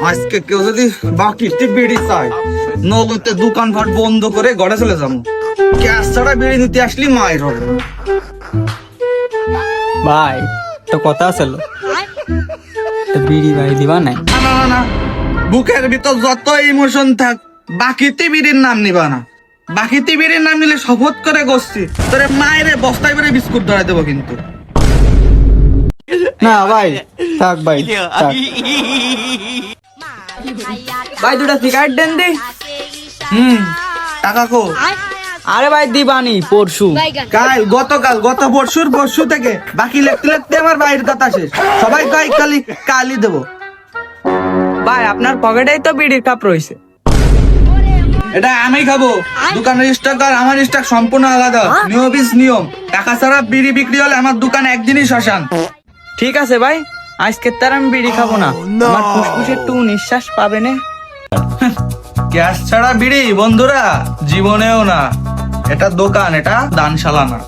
আজকে কেউ যদি বাকিতে বিড়ি চায় নগদে দোকানপাট বন্ধ করে ঘরে চলে যাবো। গ্যাস ছাড়া বিড়ি নিতে আসলি মায়ের হবে। ভাই তো কথা ছিল তো বিড়ি ভাই দিবা নাই? না না না না, বুকের ভিতর যত ইমোশন থাক বাকিতে বিড়ির নাম নিবা না। বাকিতে বিড়ির নাম নিলে শপথ করে গসছি তোরে মায়ের বস্তায় করে বিস্কুট ধরাই দেবো কিন্তু। না ভাই থাক ভাই থাক। ভাই দুটা সিগারেট দেন দি। টাকা কো? আরে ভাই দিবানি পরশু। কাল গতকাল গত পরশু থেকে বাকি লিখতে লিখতে আমার বাইরের কথা শেষ। সবাই কয় কালই দেবো। ভাই আপনার পকেটেই তো বিড়ির কাপ রয়েছে। এটা আমি খাবো। দোকানের স্টক আর আমার স্টক সম্পূর্ণ আলাদা। নিয়ম। টাকা ছাড়া বিড়ি বিক্রি হলে আমার দোকান একদিনই শ্মশান। ঠিক আছে ভাই, আজকে তার আমি বিড়ি খাবো না। আমার ফুসফুসে একটু নিঃশ্বাস পাবে না। গ্যাস ছাড়া বিড়ি বন্ধুরা জীবনেও না। এটা দোকান, এটা দানশালা না।